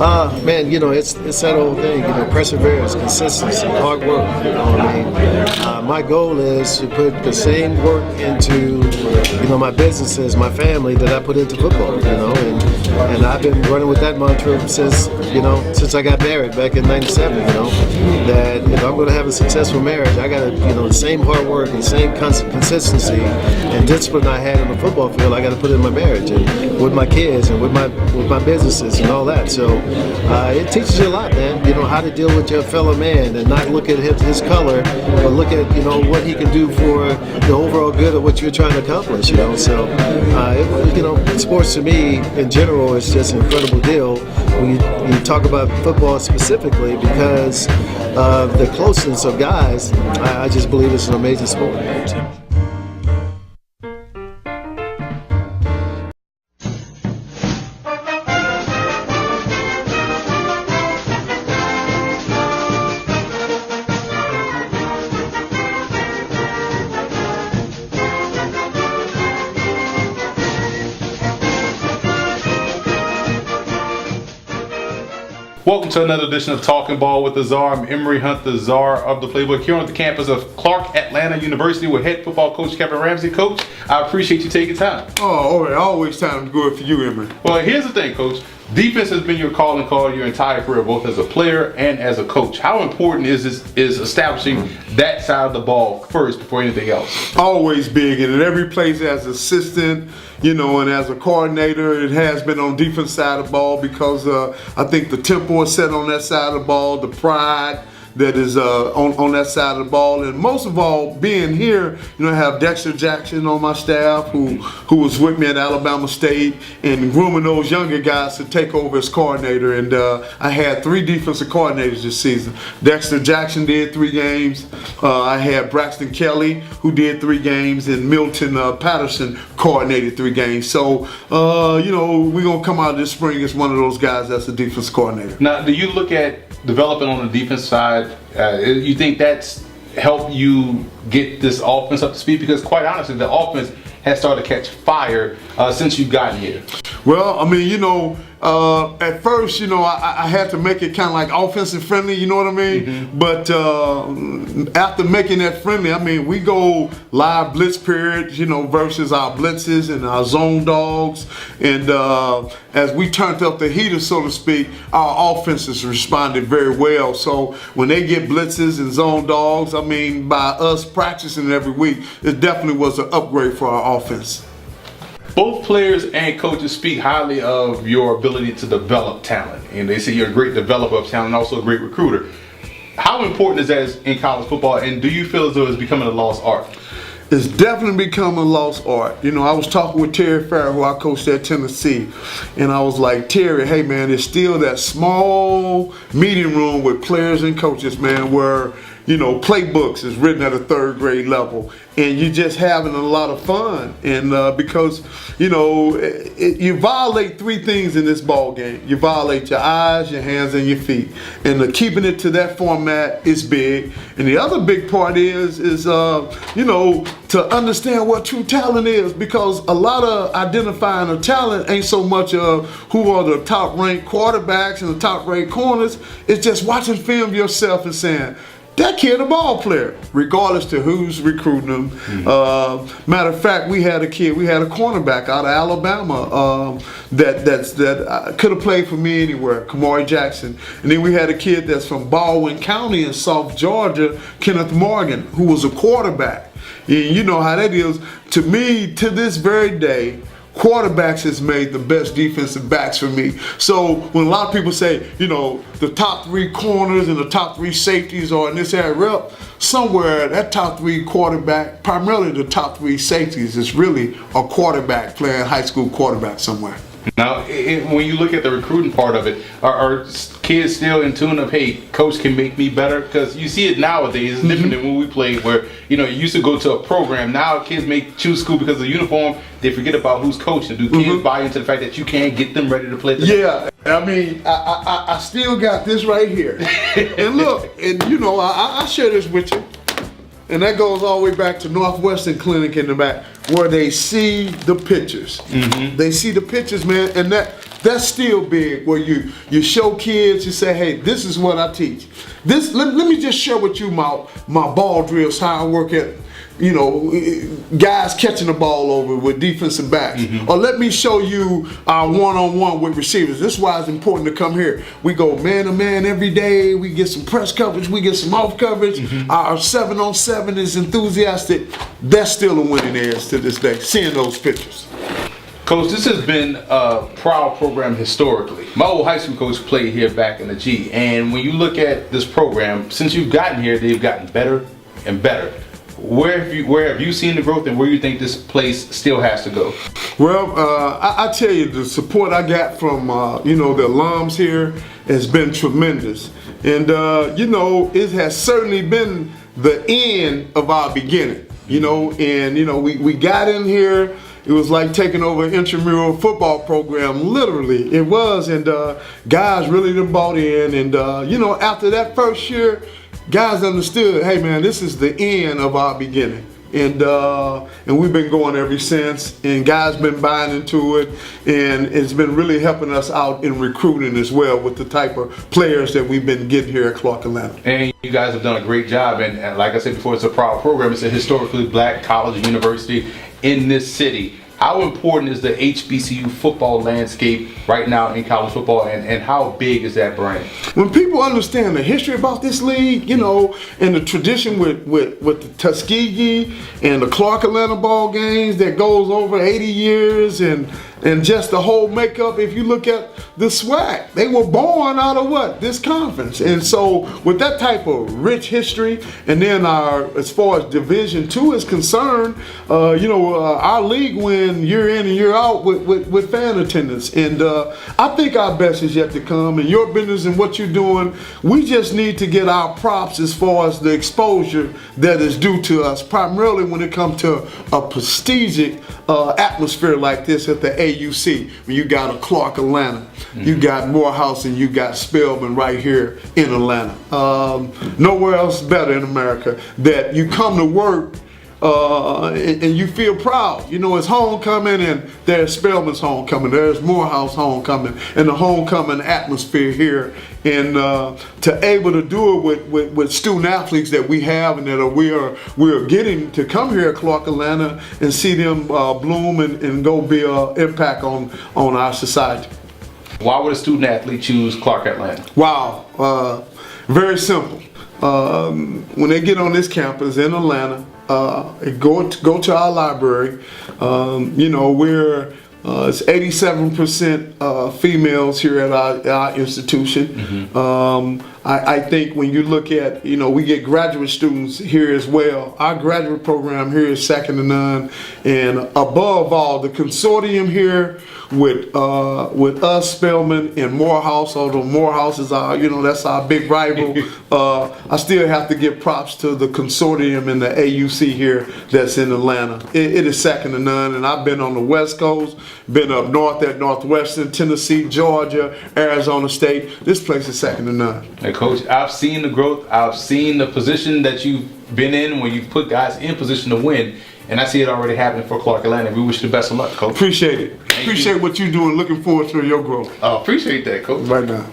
Man, it's that old thing, perseverance, consistency, hard work. My goal is to put the same work into, my businesses, my family that I put into football. And I've been running with that mantra since I got married back in '97. That if I'm going to have a successful marriage, I got to, the same hard work and same consistency and discipline I had on the football field, I got to put in my marriage and with my kids and with my businesses and all that. So it teaches you a lot, man. How to deal with your fellow man and not look at his color, but look at what he can do for the overall good of what you're trying to accomplish. So sports to me in general is just an incredible deal when you talk about football specifically because of the closeness of guys. I just believe it's an amazing sport. Welcome to another edition of Talking Ball with the Czar. I'm Emory Hunt, the Czar of the Playbook, here on the campus of Clark Atlanta University with head football coach Kevin Ramsey. Coach, I appreciate you taking time. Oh, always time to good for you, Emory. Well, here's the thing, Coach. Defense has been your calling card your entire career, both as a player and as a coach. How important is establishing that side of the ball first before anything else? Always big, and in every place as assistant, and as a coordinator, it has been on defense side of the ball because I think the tempo is set on that side of the ball, the pride that is on that side of the ball, and most of all, being here, I have Dexter Jackson on my staff who was with me at Alabama State and grooming those younger guys to take over as coordinator. And I had 3 defensive coordinators this season. Dexter Jackson did 3 games. I had Braxton Kelly who did 3 games, and Milton Patterson coordinated 3 games. So we're gonna come out this spring as one of those guys that's a defense coordinator. Now, do you look at developing on the defense side? You think that's helped you get this offense up to speed? Because quite honestly, the offense has started to catch fire since you've gotten here. Well, at first, I had to make it kind of like offensive friendly, you know what I mean? Mm-hmm. But after making that friendly, we go live blitz period, versus our blitzes and our zone dogs. And as we turned up the heater, so to speak, our offenses responded very well. So when they get blitzes and zone dogs, by us practicing every week, it definitely was an upgrade for our offense. Both players and coaches speak highly of your ability to develop talent, and they say you're a great developer of talent and also a great recruiter. How important is that in college football, and do you feel as though it's becoming a lost art? It's definitely become a lost art. I was talking with Terry Farrell, who I coached at Tennessee, and I was like, Terry, hey man, there's still that small meeting room with players and coaches, man, where playbooks is written at a 3rd grade level, and you're just having a lot of fun. And because you violate 3 things in this ball game. You violate your eyes, your hands, and your feet. And keeping it to that format is big. And the other big part is to understand what true talent is, because a lot of identifying a talent ain't so much of who are the top-ranked quarterbacks and the top-ranked corners. It's just watching film yourself and saying, that kid a ball player, regardless to who's recruiting him. Mm-hmm. Matter of fact, we had a cornerback out of Alabama that could have played for me anywhere, Kamari Jackson. And then we had a kid that's from Baldwin County in South Georgia, Kenneth Morgan, who was a quarterback. And you know how that is. To me, to this very day, quarterbacks has made the best defensive backs for me. So when a lot of people say, the top 3 corners and the top 3 safeties are in this area, somewhere that top 3 quarterback, primarily the top 3 safeties, is really a quarterback playing high school quarterback somewhere. Now, when you look at the recruiting part of it, are kids still in tune of, hey, coach can make me better? Because you see it nowadays. It's different than when we played, where you used to go to a program. Now kids may choose school because of the uniform. They forget about who's coaching. Do kids buy into the fact that you can't get them ready to play? Yeah, I still got this right here. And look, and I share this with you. And that goes all the way back to Northwestern Clinic in the back, where they see the pictures. Mm-hmm. They see the pictures, man, and That's still big, where you show kids, you say, hey, this is what I teach. Let me just share with you my ball drills, how I work at, guys catching the ball over with defensive backs. Or let me show you our one-on-one with receivers. This is why it's important to come here. We go man-to-man every day. We get some press coverage. We get some off coverage. Our 7-on-7 is enthusiastic. That's still a winning edge to this day, seeing those pictures. Coach, this has been a proud program historically. My old high school coach played here back in the G. And when you look at this program, since you've gotten here, they've gotten better and better. Where have you seen the growth, and where do you think this place still has to go? Well, I tell you, the support I got from the alums here has been tremendous, and it has certainly been the end of our beginning. We got in here. It was like taking over an intramural football program, literally. It was, and guys really done bought in, and after that first year, guys understood, hey man, this is the end of our beginning. And we've been going ever since, and guys been buying into it, and it's been really helping us out in recruiting as well with the type of players that we've been getting here at Clark Atlanta. And you guys have done a great job, and like I said before, it's a proud program. It's a historically black college and university in this city. How important is the HBCU football landscape right now in college football, and how big is that brand? When people understand the history about this league, and the tradition with the Tuskegee and the Clark Atlanta ball games that goes over 80 years, and just the whole makeup, if you look at the SWAC, they were born out of what? This conference. And so with that type of rich history, and then as far as Division II is concerned, our league win year in and year out with fan attendance. And I think our best is yet to come. And your business and what you're doing, we just need to get our props as far as the exposure that is due to us, primarily when it comes to a prestigious atmosphere like this at the AUC. When you got a Clark Atlanta, you got Morehouse, and you got Spelman right here in Atlanta. Nowhere else better in America that you come to work and you feel proud. It's homecoming, and there's Spelman's homecoming, there's Morehouse homecoming, and the homecoming atmosphere here. And to able to do it with student athletes that we have, and that we are getting to come here at Clark Atlanta and see them bloom and go be an impact on our society. Why would a student athlete choose Clark Atlanta? Wow, very simple. When they get on this campus in Atlanta, go to our library. We're it's 87% females here at our institution. I think when you look at, we get graduate students here as well. Our graduate program here is second to none. And above all, the consortium here with us, Spelman, and Morehouse, although Morehouse is our, that's our big rival. I still have to give props to the consortium in the AUC here that's in Atlanta. It is second to none. And I've been on the West Coast, been up north at Northwestern, Tennessee, Georgia, Arizona State. This place is second to none. Hey, Coach, I've seen the growth. I've seen the position that you've been in when you put guys in position to win. And I see it already happening for Clark Atlanta. We wish you the best of luck, Coach. Appreciate it. Appreciate what you're doing. Looking forward to your growth. Oh, appreciate that, Coach. Right now.